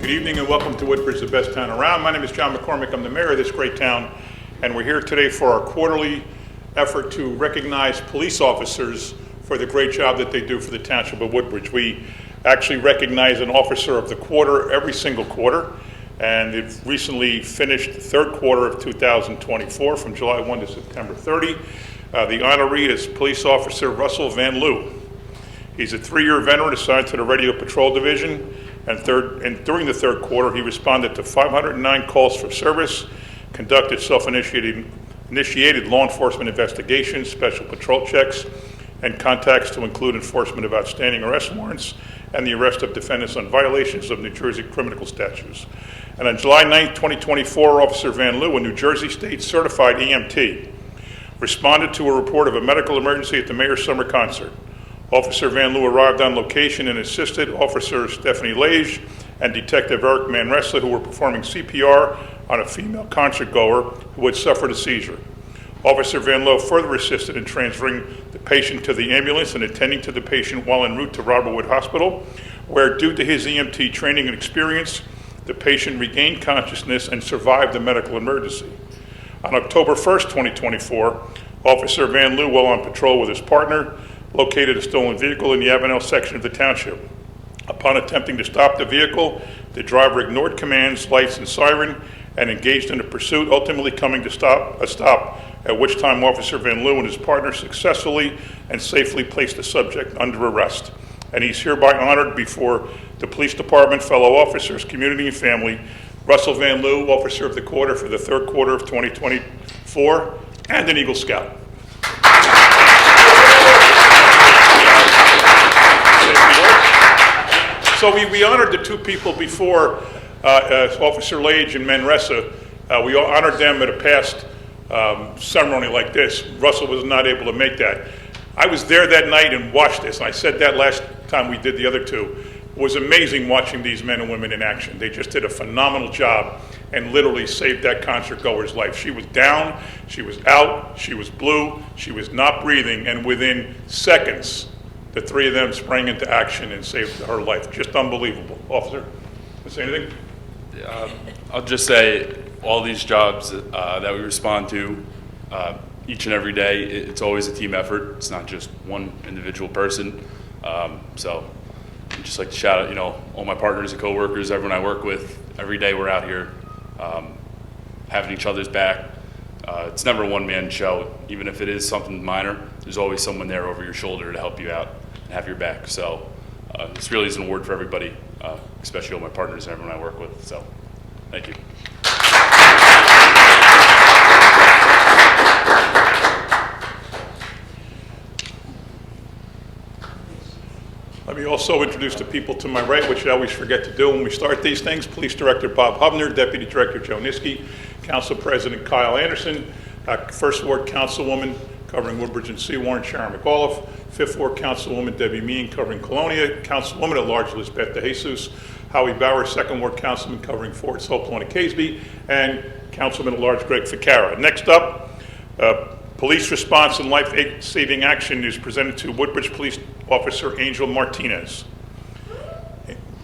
Good evening and welcome to Woodbridge, the best town around. My name is John McCormick. I'm the mayor of this great town, and we're here today for our quarterly effort to recognize police officers for the great job that they do for the township of Woodbridge. We actually recognize an officer of the quarter every single quarter, and it recently finished the third quarter of 2024 from July 1 to September 30. The honoree is Police Officer Russell Van Loo. He's a 3-year veteran assigned to the Radio Patrol Division, and during the third quarter, he responded to 509 calls for service, conducted self-initiated law enforcement investigations, special patrol checks, and contacts to include enforcement of outstanding arrest warrants and the arrest of defendants on violations of New Jersey criminal statutes. And on July 9, 2024, Officer Van Loo, a New Jersey State certified EMT, responded to a report of a medical emergency at the Mayor's Summer Concert. Officer Van Loo arrived on location and assisted Officer Stephanie Lage and Detective Eric Manresa, who were performing CPR on a female concert goer who had suffered a seizure. Officer Van Loo further assisted in transferring the patient to the ambulance and attending to the patient while en route to Robert Wood Hospital, where, due to his EMT training and experience, the patient regained consciousness and survived the medical emergency. On October 1st, 2024, Officer Van Loo, while on patrol with his partner, located a stolen vehicle in the Avenel section of the township. Upon attempting to stop the vehicle, the driver ignored commands, lights, and siren, and engaged in a pursuit, ultimately coming to a stop, at which time Officer Van Loo and his partner successfully and safely placed the subject under arrest. And he's hereby honored before the police department, fellow officers, community, and family, Russell Van Loo, Officer of the Quarter for the third quarter of 2024, and an Eagle Scout. So we honored the two people before, Officer Lage and Manresa. We honored them at a past ceremony like this. Russell was not able to make that. I was there that night and watched this, and I said that last time we did the other two. It was amazing watching these men and women in action. They just did a phenomenal job and literally saved that concert goer's life. She was down, she was out, she was blue, she was not breathing, and within seconds, the three of them sprang into action and saved her life. Just unbelievable. Officer, want to say anything? I'll just say all these jobs that we respond to each and every day, it's always a team effort. It's not just one individual person. So I'd just like to shout out, all my partners and coworkers, everyone I work with. Every day we're out here having each other's back. It's never a one-man show. Even if it is something minor, there's always someone there over your shoulder to help you out and have your back. So this really is an award for everybody, especially all my partners and everyone I work with. So thank you. Let me also introduce the people to my right, which I always forget to do when we start these things. Police Director Bob Hubner, Deputy Director Joe Niski, Council President Kyle Anderson, First Ward Councilwoman covering Woodbridge and Seawarren, Sharon McAuliffe, Fifth Ward Councilwoman Debbie Mean covering Colonia, Councilwoman at Large Elizabeth DeJesus, Howie Bauer, Second Ward Councilman covering Forts, Hopewell, and Caseby, and Councilman at Large Greg Ficarra. Next up, Police Response and Life-Saving Action is presented to Woodbridge Police Officer Angel Martinez.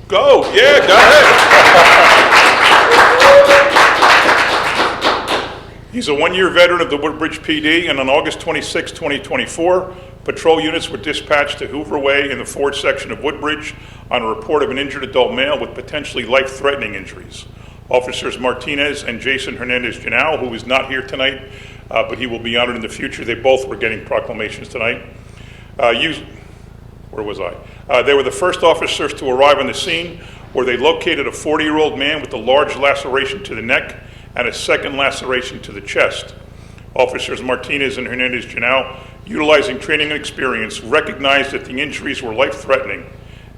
Go, yeah, go ahead. He's a 1-year veteran of the Woodbridge PD, and on August 26, 2024, patrol units were dispatched to Hoover Way in the Ford section of Woodbridge on a report of an injured adult male with potentially life-threatening injuries. Officers Martinez and Jason Hernandez-Janao, who is not here tonight, but he will be honored in the future. They both were getting proclamations tonight. Where was I? They were the first officers to arrive on the scene, where they located a 40-year-old man with a large laceration to the neck and a second laceration to the chest. Officers Martinez and Hernandez-Janao, utilizing training and experience, recognized that the injuries were life-threatening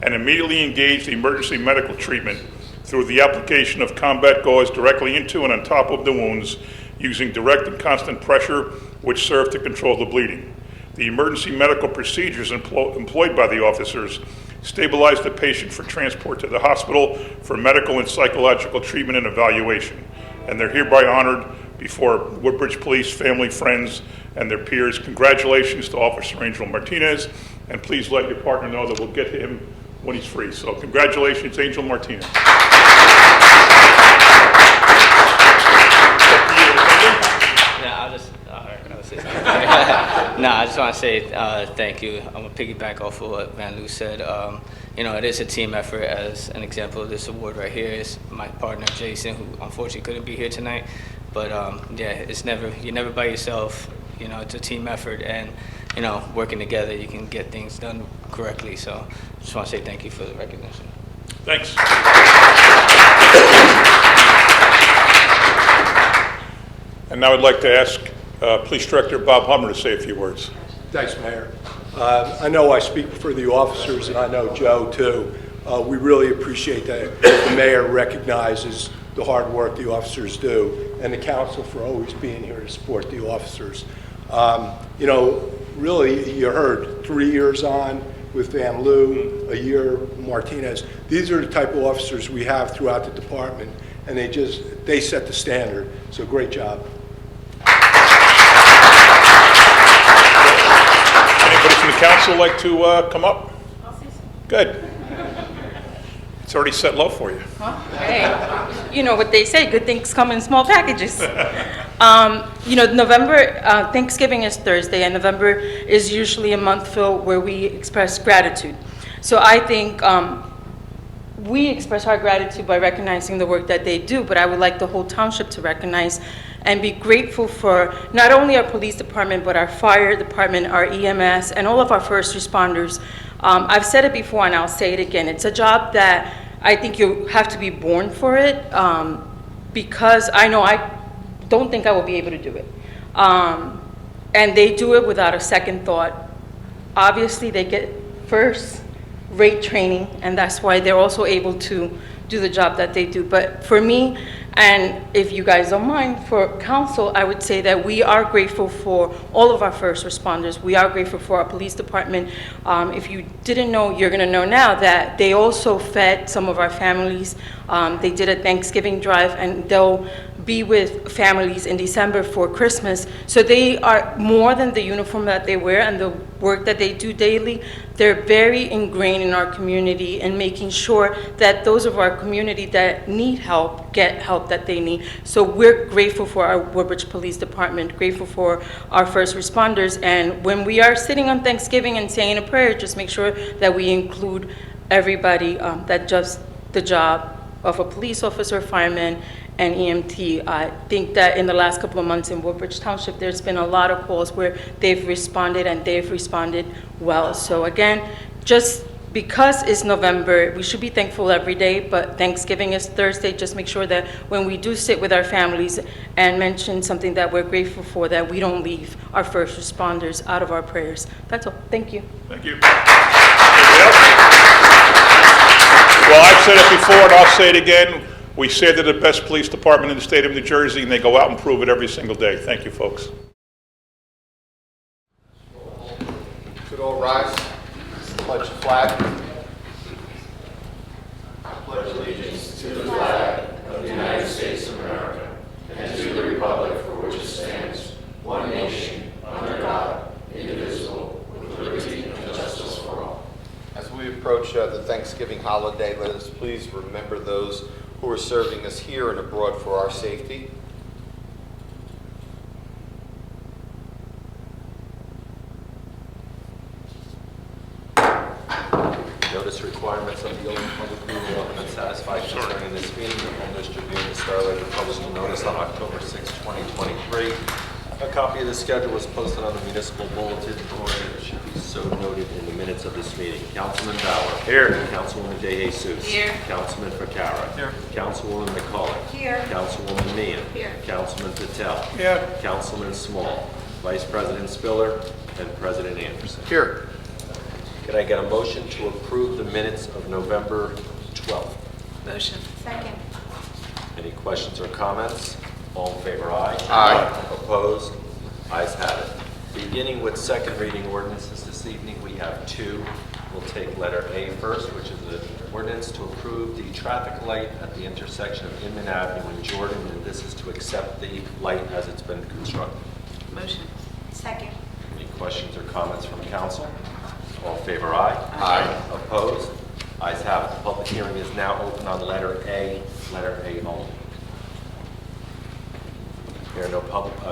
and immediately engaged emergency medical treatment through the application of combat gauze directly into and on top of the wounds, using direct and constant pressure, which served to control the bleeding. The emergency medical procedures employed by the officers stabilized the patient for transport to the hospital for medical and psychological treatment and evaluation. And they're hereby honored before Woodbridge Police, family, friends, and their peers. Congratulations to Officer Angel Martinez, and please let your partner know that we'll get him when he's free. So congratulations, Angel Martinez. I just want to say thank you. I'm going to piggyback off of what Van Loo said. It is a team effort. As an example, this award right here is my partner, Jason, who unfortunately couldn't be here tonight. But you're never by yourself. It's a team effort, and, working together, you can get things done correctly. So I just want to say thank you for the recognition. Thanks. And now I'd like to ask Police Director Bob Hummer to say a few words. Thanks, Mayor. I know I speak for the officers, and I know Joe, too. We really appreciate that the mayor recognizes the hard work the officers do, and the council for always being here to support the officers. Really, you heard 3 years on with Van Loo, a year Martinez. These are the type of officers we have throughout the department, and they set the standard. So great job. Anybody from the council like to come up? Good. It's already set low for you. Hey, you know what they say, good things come in small packages. November, Thanksgiving is Thursday, and November is usually a month filled where we express gratitude. So I think we express our gratitude by recognizing the work that they do, but I would like the whole township to recognize and be grateful for not only our police department, but our fire department, our EMS, and all of our first responders. I've said it before, and I'll say it again. It's a job that I think you have to be born for it, because I know I don't think I will be able to do it. And they do it without a second thought. Obviously, they get first-rate training, and that's why they're also able to do the job that they do. But for me, and if you guys don't mind, for council, I would say that we are grateful for all of our first responders. We are grateful for our police department. If you didn't know, you're gonna know now that they also fed some of our families. They did a Thanksgiving drive, and they'll be with families in December for Christmas. So they are more than the uniform that they wear and the work that they do daily. They're very ingrained in our community and making sure that those of our community that need help get help that they need. So we're grateful for our Woodbridge Police Department, grateful for our first responders. And when we are sitting on Thanksgiving and saying a prayer, just make sure that we include everybody that does the job of a police officer, fireman, and EMT. I think that in the last couple of months in Woodbridge Township, there's been a lot of calls where they've responded, and they've responded well. So again, just because it's November, we should be thankful every day, but Thanksgiving is Thursday. Just make sure that when we do sit with our families and mention something that we're grateful for, that we don't leave our first responders out of our prayers. That's all. Thank you. Thank you. Well, I've said it before, and I'll say it again. We say they're the best police department in the state of New Jersey, and they go out and prove it every single day. Thank you, folks. Should all rise. Pledge the flag. I pledge allegiance to the flag of the United States of America and to the republic for which it stands, one nation, under God, indivisible, with liberty and justice for all. As we approach the Thanksgiving holiday, let us please remember those who are serving us here and abroad for our safety. Notice requirements of the Open Public Meeting Law have been satisfied concerning this meeting. The Home District Tribune, the Star Ledger published a notice on October 6, 2023. A copy of the schedule was posted on the municipal bulletin board. It should be so noted in the minutes of this meeting. Councilman Bauer. Here. Councilwoman De Jesus. Here. Councilman Ficarra. Here. Councilwoman McCullough. Here. Councilwoman Meehan. Here. Councilman Patel. Here. Councilman Small. Vice President Spiller and President Anderson. Here. Can I get a motion to approve the minutes of November 12th? Motion. Second. Any questions or comments? All in favor, aye. Aye. Opposed? Ayes have it. Beginning with second reading ordinances this evening, we have two. We'll take letter A first, which is an ordinance to approve the traffic light at the intersection of Inman Avenue and Jordan, and this is to accept the light as it's been constructed. Motion. Second. Any questions or comments from council? All in favor, aye. Aye. Opposed? hearing is now open on letter A only. There are no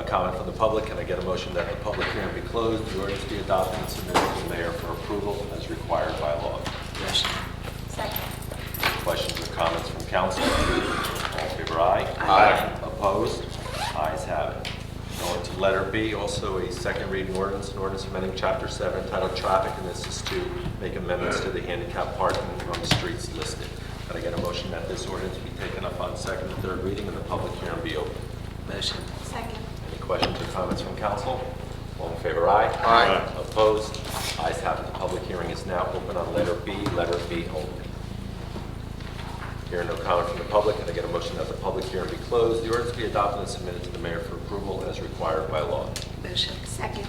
comment from the public. Can I get a motion that the public hearing be closed, the ordinance be adopted, and submitted to the mayor for approval as required by law? Motion. Second. Questions or comments from council? All in favor, aye. Aye. Opposed? Ayes have it. Going to letter B, also a second reading ordinance, an ordinance amending Chapter 7 entitled Traffic, and this is to make amendments to the handicap parking on the streets listed. Can I get a motion that this ordinance be taken up on second and third reading and the public hearing be open? Motion. Second. Any questions or comments from council? All in favor, aye. Aye. Opposed? Ayes have it. The public hearing is now open on letter B only. Hearing no comment from the public, can I get a motion that the public hearing be closed, the ordinance be adopted and submitted to the mayor for approval as required by law? Motion. Second.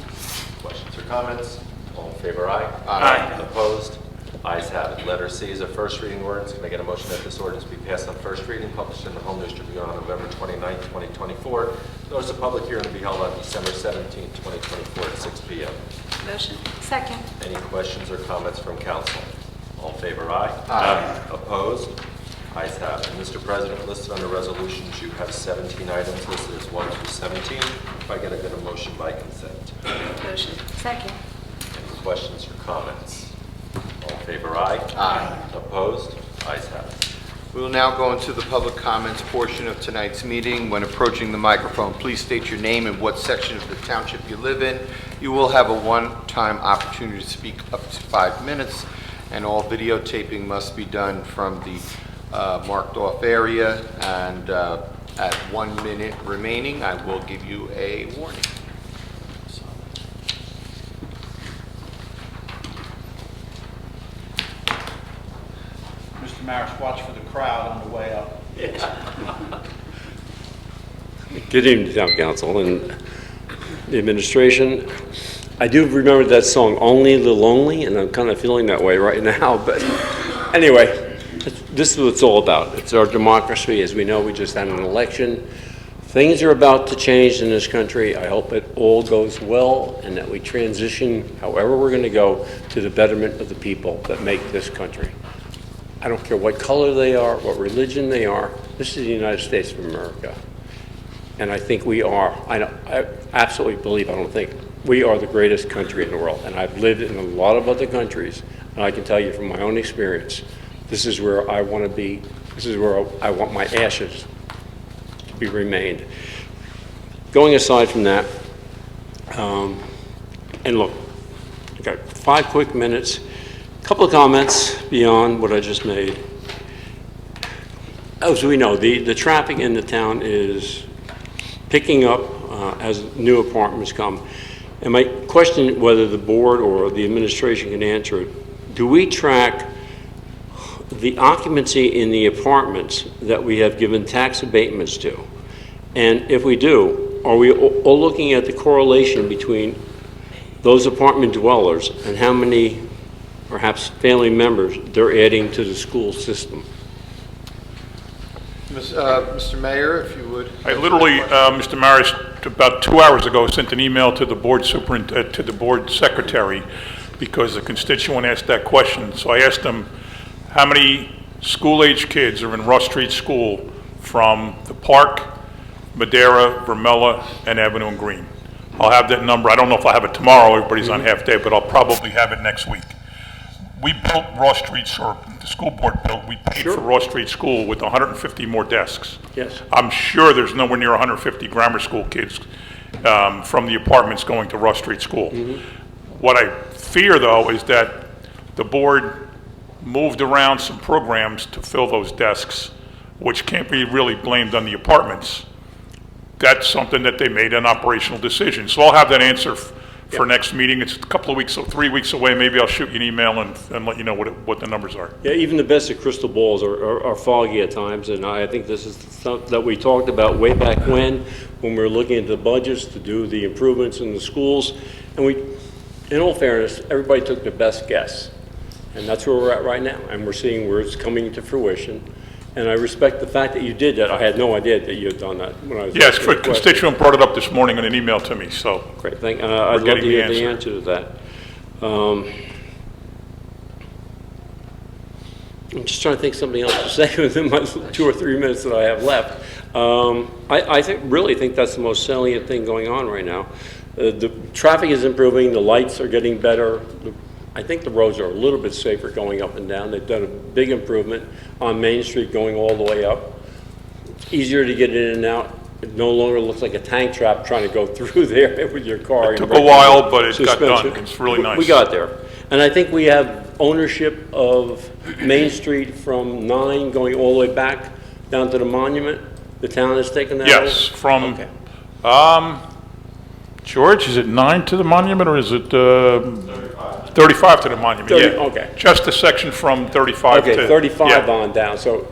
Questions or comments? All in favor, aye. Aye. Opposed? Ayes have it. Letter C is a first reading ordinance. Can I get a motion that this ordinance be passed on first reading, published in the Home News Tribune on November 29, 2024? Notice of public hearing to be held on December 17, 2024 at 6 p.m. Motion. Second. Any questions or comments from council? All in favor, aye. Aye. Opposed? Ayes have it. Mr. President, listed under resolutions, you have 17 items listed as 1 through 17. If I get a motion by consent. Motion. Second. Any questions or comments? All in favor, aye. Aye. Opposed? Ayes have it. We will now go into the public comments portion of tonight's meeting. When approaching the microphone, please state your name and what section of the township you live in. You will have a one-time opportunity to speak up to 5 minutes, and all videotaping must be done from the marked off area, and at 1 minute remaining, I will give you a warning. Mr. Maris, watch for the crowd on the way up. Good evening, Town Council and the administration. I do remember that song, Only the Lonely, and I'm kind of feeling that way right now. But anyway, this is what it's all about. It's our democracy. As we know, we just had an election. Things are about to change in this country. I hope it all goes well and that we transition, however we're going to go, to the betterment of the people that make this country. I don't care what color they are, what religion they are. This is the United States of America. And I think we are, I absolutely believe, I don't think, we are the greatest country in the world. And I've lived in a lot of other countries, and I can tell you from my own experience, this is where I want to be, this is where I want my ashes to be remained. Going aside from that, and look, okay, 5 quick minutes, a couple of comments beyond what I just made. As we know, the traffic in the town is picking up as new apartments come. And my question, whether the board or the administration can answer it, do we track the occupancy in the apartments that we have given tax abatements to? And if we do, are we all looking at the correlation between those apartment dwellers and how many, perhaps family members, they're adding to the school system? Mr. Mayor, if you would. I literally, Mr. Maris, about 2 hours ago, sent an email to the board to the board secretary because a constituent asked that question. So I asked him, how many school-age kids are in Rush Street School from the Park, Madera, Vermella, and Avenue and Green? I'll have that number. I don't know if I'll have it tomorrow. Everybody's on half day, but I'll probably have it next week. We built Ross Street, or the school board built, we paid for Ross Street School with 150 more desks. Yes. I'm sure there's nowhere near 150 grammar school kids from the apartments going to Ross Street School. What I fear, though, is that the board moved around some programs to fill those desks, which can't be really blamed on the apartments. That's something that they made an operational decision. So I'll have that answer for next meeting. It's a couple of weeks, so 3 weeks away. Maybe I'll shoot you an email and let you know what the numbers are. Yeah, even the best of crystal balls are foggy at times, and I think this is something that we talked about way back when we were looking at the budgets to do the improvements in the schools. And we, in all fairness, everybody took the best guess. And that's where we're at right now. And we're seeing where it's coming to fruition. And I respect the fact that you did that. I had no idea that you had done that when I was Yes, asking the a question. constituent brought it up this morning in an email to me, so. Great, I'd love to getting the hear the answer. answer to that. I'm just trying to think of something else to say within my 2 or 3 minutes that I have left. Really think that's the most salient thing going on right now. The traffic is improving, the lights are getting better. I think the roads are a little bit safer going up and down. They've done a big improvement on Main Street going all the way up. It's easier to get in and out. It no longer looks like a tank trap trying to go through there with your car. It took a while, but it got done. It's really nice. We got there. And I think we have ownership of Main Street from 9 going all the way back down to the monument. The town has taken that over? Yes, from, Okay. George, is it 9 to the monument, or is it 35 to the monument? 30, Yeah. okay. Just the section from 35 to... Okay, 35 yeah. on down. So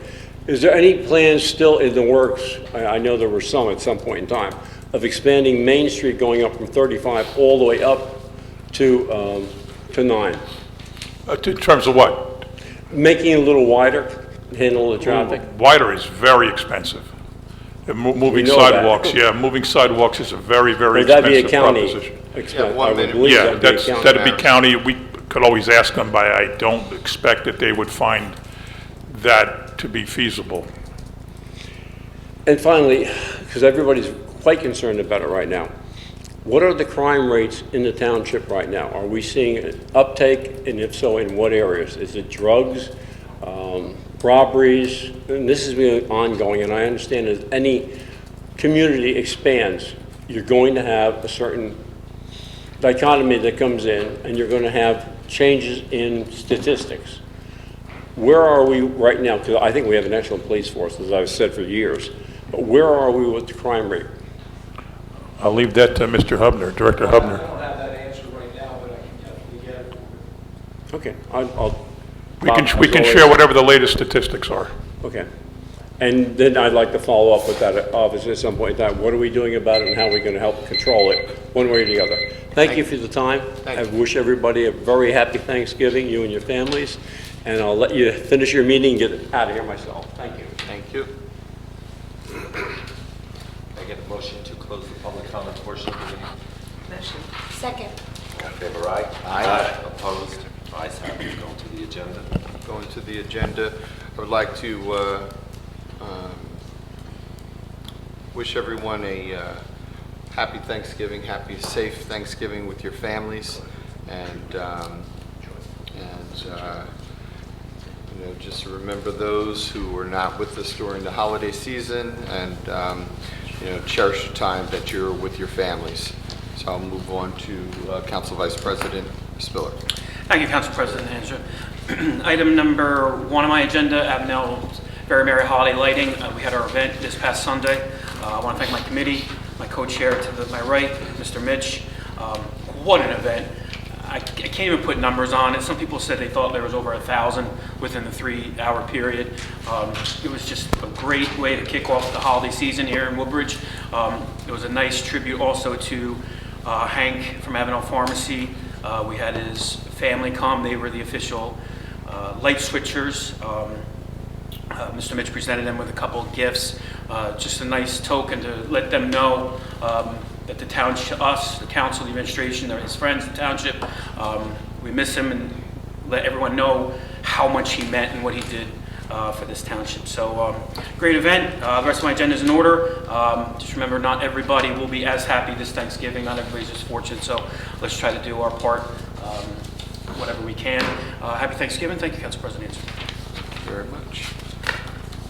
is there any plans still in the works, I know there were some at some point in time, of expanding Main Street going up from 35 all the way up to 9? In terms of what? Making it a little wider, handle the traffic? Wider is very expensive. Moving know that. sidewalks, yeah, moving sidewalks is a very, very Would that be a expensive county proposition. expense? Yeah, 1 I would minute. believe Yeah, that'd be a county. that'd be county. We could always ask them, but I don't expect that they would find that to be feasible. And finally, because everybody's quite concerned about it right now, what are the crime rates in the township right now? Are we seeing an uptake, and if so, in what areas? Is it drugs, robberies? And this has been ongoing, and I understand as any community expands, you're going to have a certain dichotomy that comes in, and you're going to have changes in statistics. Where are we right now? Because I think we have an excellent police force, as I've said for years, but where are we with the crime rate? I'll leave that to Mr. Hubner, Director I Hubner. don't have that answer right now, but I can definitely get it for you. Okay, I'll. We can Bob, we as can always. share whatever the latest statistics are. Okay. And then I'd like to follow up with that, obviously, at some point in time. What are we doing about it, and how are we going to help control it, one way or the other? Thank you for the time. I wish everybody a very happy Thanksgiving, you and your families, and I'll let you finish your meeting and get out of here myself. Thank you. Thank you. Can I get a motion to close the public comment portion of the meeting? Motion. Second. All in favor, aye? Aye. Opposed? Ayes have it. Go to the agenda. Going to the agenda, I would like to wish everyone a happy Thanksgiving, happy, safe Thanksgiving with your families, and you know, just remember those who were not with us during the holiday season, and you know, cherish the time that you're with your families. So I'll move on to Council Vice President Spiller. Thank you, Council President Hanser. Item number 1 on my agenda, Avenel's Very Merry Holiday Lighting. We had our event this past Sunday. I want to thank my committee, my co-chair to my right, Mr. Mitch. What an event. I can't even put numbers on it. Some people said they thought there was over 1,000 within the 3-hour period. It was just a great way to kick off the holiday season here in Woodbridge. It was a nice tribute also to Hank from Avenel Pharmacy. We had his family come. They were the official light switchers. Mr. Mitch presented them with a couple of gifts. Just a nice token to let them know that the township, us, the council, the administration, his friends, the township, we miss him, and let everyone know how much he meant and what he did for this township. So great event. The rest of my agenda is in order. Just remember, not everybody will be as happy this Thanksgiving. Not everybody's as fortunate. So let's try to do our part, whatever we can. Happy Thanksgiving. Thank you, Council President. Thank you very much.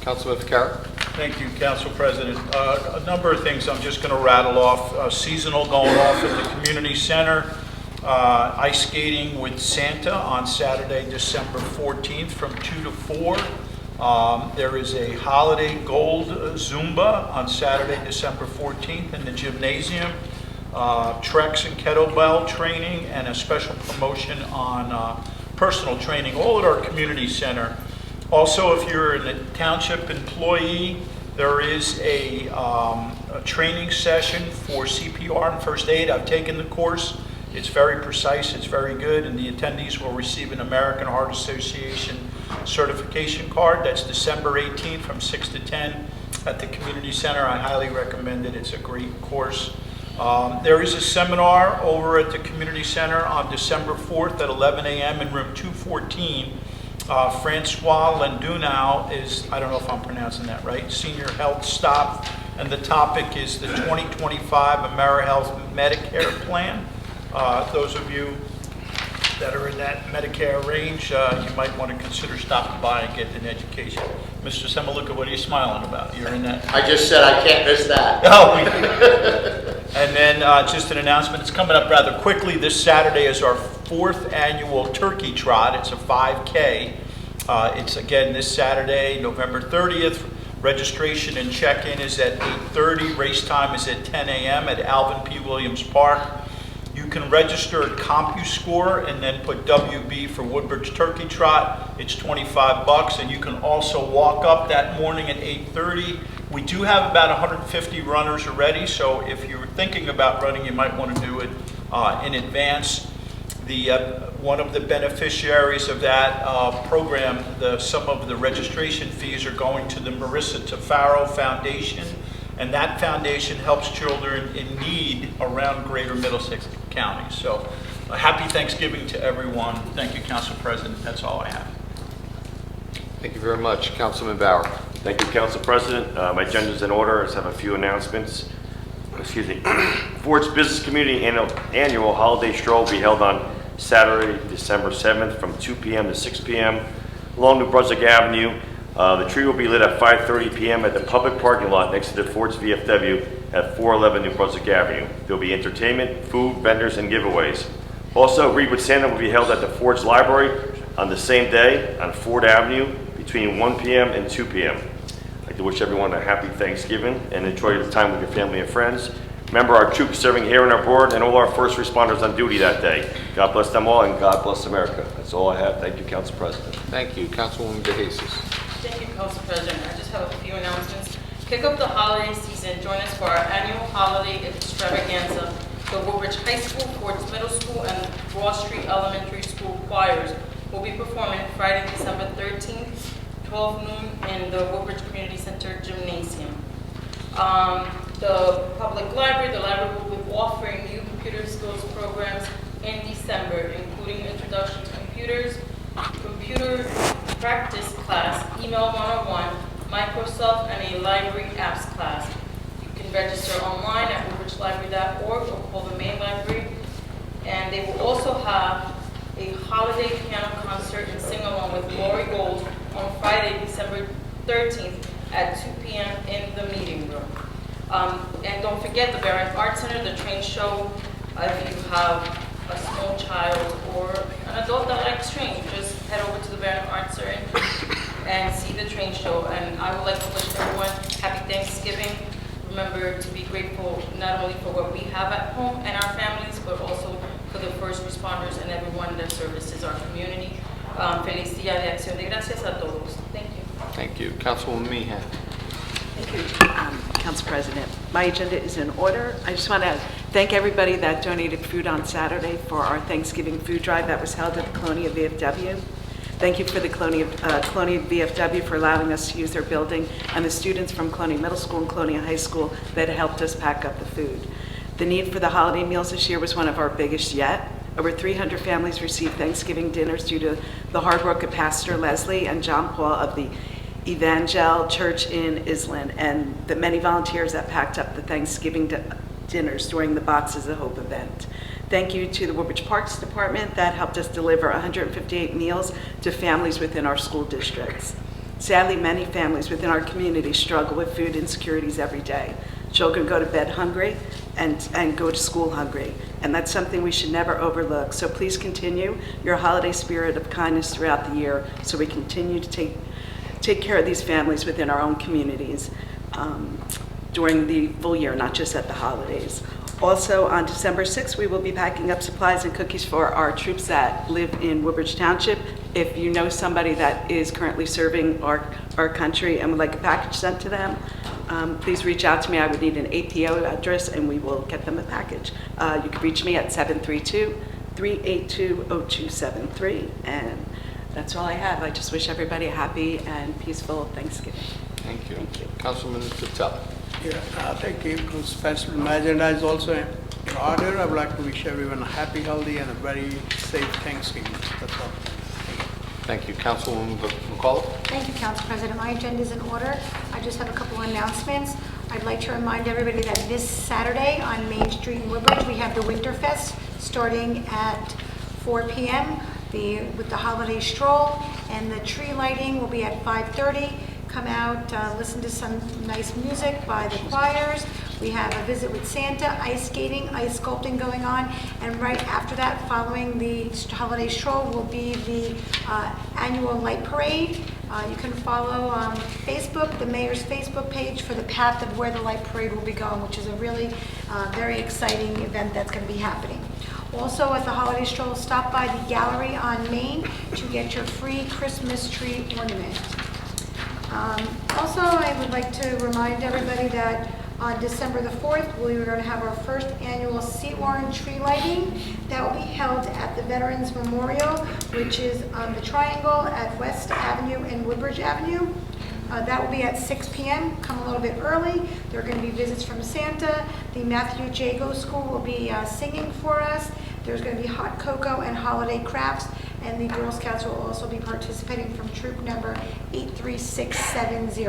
Councilman Ficarra. Thank you, Council President. A number of things I'm just going to rattle off. Seasonal going off at the community center. Ice skating with Santa on Saturday, December 14th from 2 to 4. There is a holiday gold Zumba on Saturday, December 14th in the gymnasium. Trex and kettlebell training, and a special promotion on personal training, all at our community center. Also, if you're a township employee, there is a training session for CPR and first aid. I've taken the course. It's very precise, it's very good, and the attendees will receive an American Heart Association certification card. That's December 18th from 6 to 10 at the community center. I highly recommend it. It's a great course. There is a seminar over at the community center on December 4th at 11 a.m. in room 214. Francois Landunau is, I don't know if I'm pronouncing that right, Senior Health Stop, and the topic is the 2025 AmeriHealth Medicare Plan. Those of you that are in that Medicare range, you might want to consider stopping by and get an education. Mr. Semaluka, what are you smiling about? You're in that? I just said I can't miss that. Oh, and then just an announcement, it's coming up rather quickly. This Saturday is our 4th annual Turkey Trot. It's a 5K. It's again this Saturday, November 30th. Registration and check-in is at 8:30. Race time is at 10 a.m. at Alvin P. Williams Park. You can register at CompuScore and then put WB for Woodbridge Turkey Trot. It's $25, and you can also walk up that morning at 8:30. We do have about 150 runners already, so if you're thinking about running, you might want to do it in advance. One of the beneficiaries of that program, some of the registration fees are going to the Marissa Tafaro Foundation, and that foundation helps children in need around Greater Middlesex County. So, happy Thanksgiving to everyone. Thank you, Council President. That's all I have. Thank you very much. Councilman Bauer. Thank you, Council President. My agenda's in order. I just have a few announcements. Excuse me. Ford's Business Community Annual Holiday Stroll will be held on Saturday, December 7th from 2 p.m. to 6 p.m. along New Brunswick Avenue. The tree will be lit at 5:30 p.m. at the public parking lot next to the Ford's VFW at 411 New Brunswick Avenue. There will be entertainment, food, vendors, and giveaways. Also, Read with Santa will be held at the Ford's Library on the same day on Ford Avenue between 1 p.m. and 2 p.m. I'd like to wish everyone a happy Thanksgiving and enjoy the time with your family and friends. Remember our troops serving here and abroad and all our first responders on duty that day. God bless them all and God bless America. That's all I have. Thank you, Council President. Thank you. Councilwoman DeJesus. Thank you, Council President. I just have a few announcements. Kick off the holiday season. Join us for our annual holiday extravaganza. The Woodbridge High School, Ford's Middle School, and Broad Street Elementary School choirs will be performing Friday, December 13th, 12 noon in the Woodbridge Community Center Gymnasium. The public library, will be offering new computer skills programs in December, including introduction to computers, computer practice class, email 101, Microsoft, and a library apps class. You can register online at woodbridgelibrary.org or call the main library. And they will also have a holiday piano concert and sing-along with Lori Gold on Friday, December 13th at 2 p.m. in the meeting room. And don't forget the Barron Art Center, the train show. If you have a small child or an adult that likes trains, just head over to the Barron Art Center and see the train show. And I would like to wish everyone happy Thanksgiving. Remember to be grateful not only for what we have at home and our families, but also for the first responders and everyone that services our community. Feliz Día de Acción de Gracias a todos. Thank you. Thank you. Councilwoman Meehan. Thank you, Council President. My agenda is in order. I just want to thank everybody that donated food on Saturday for our Thanksgiving food drive that was held at the Colonia VFW. Thank you for the Colonia VFW for allowing us to use their building, and the students from Colonia Middle School and Colonia High School that helped us pack up the food. The need for the holiday meals this year was one of our biggest yet. Over 300 families received Thanksgiving dinners due to the hard work of Pastor Leslie and John Paul of the Evangel Church in Island, and the many volunteers that packed up the Thanksgiving dinners during the Boxes of Hope event. Thank you to the Woodbridge Parks Department that helped us deliver 158 meals to families within our school districts. Sadly, many families within our community struggle with food insecurities every day. Children go to bed hungry and go to school hungry, and that's something we should never overlook. So please continue your holiday spirit of kindness throughout the year so we continue to take care of these families within our own communities during the full year, not just at the holidays. Also, on December 6th, we will be packing up supplies and cookies for our troops that live in Woodbridge Township. If you know somebody that is currently serving our country and would like a package sent to them, please reach out to me. I would need an APO address, and we will get them a package. You can reach me at 732-382-0273, and that's all I have. I just wish everybody a happy and peaceful Thanksgiving. Thank you. Councilman Patel. Yeah, thank you, Council President. My agenda is also in order. I would like to wish everyone a happy, healthy, and a very safe Thanksgiving. That's all. Thank you. Councilwoman McCullough? Thank you, Council President. My agenda is in order. I just have a couple of announcements. I'd like to remind everybody that this Saturday on Main Street in Woodbridge, we have the Winterfest starting at 4 p.m. With the holiday stroll, and the tree lighting will be at 5:30. Come out, listen to some nice music by the choirs. We have a visit with Santa, ice skating, ice sculpting going on, and right after that, following the holiday stroll, will be the annual light parade. You can follow Facebook, the mayor's Facebook page, for the path of where the light parade will be going, which is a really very exciting event that's going to be happening. Also, at the holiday stroll, stop by the gallery on Main to get your free Christmas tree ornament. Also, I would like to remind everybody that on December the 4th, we are going to have our first annual Sea Warren tree lighting. That will be held at the Veterans Memorial, which is on the Triangle at West Avenue and Woodbridge Avenue. That will be at 6 p.m. Come a little bit early. There are going to be visits from Santa. The Matthew Jago School will be singing for us. There's going to be hot cocoa and holiday crafts, and the Girl Scouts will also be participating from troop number 83670.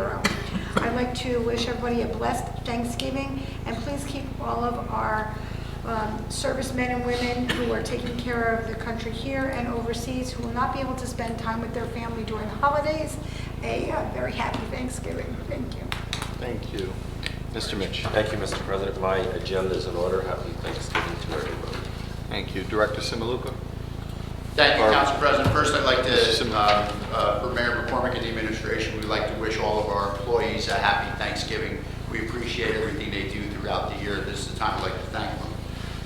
I'd like to wish everybody a blessed Thanksgiving, and please keep all of our servicemen and women who are taking care of the country here and overseas, who will not be able to spend time with their family during the holidays, a very happy Thanksgiving. Thank you. Thank you. Mr. Mitch? Thank you, Mr. President. My agenda is in order. Happy Thanksgiving to everybody. Thank you. Director Simaluka? Thank you, Council President. First, I'd like to, for Mayor McCormick and the administration, we'd like to wish all of our employees a happy Thanksgiving. We appreciate everything they do throughout the year. This is the time I'd like to thank them.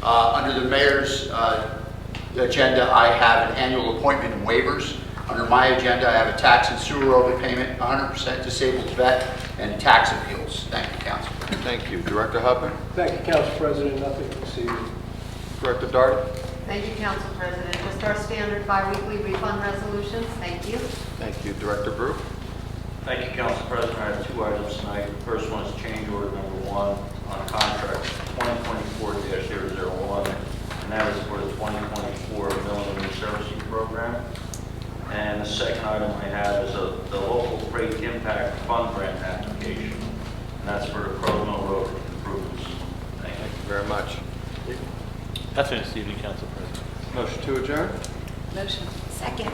Under the mayor's agenda, I have an annual appointment and waivers. Under my agenda, I have a tax and sewer overpayment, 100% disabled vet, and tax appeals. Thank you, Council. Thank you. Director Hubman? Thank you, Council President. Nothing this evening. Director Darty? Thank you, Council President. Just our standard bi-weekly refund resolutions. Thank you. Thank you. Director Brew? Thank you, Council President. I have two items tonight. The first one is change order number 1 on contract 2024-001, and that is for the 2024 Milling and Servicing Program. And the second item I have is the local freight impact fund grant application, and that's for the Crowmill Road improvements. Thank you. Thank you very much. That's it this evening, Council President. Motion to adjourn? Motion. Second.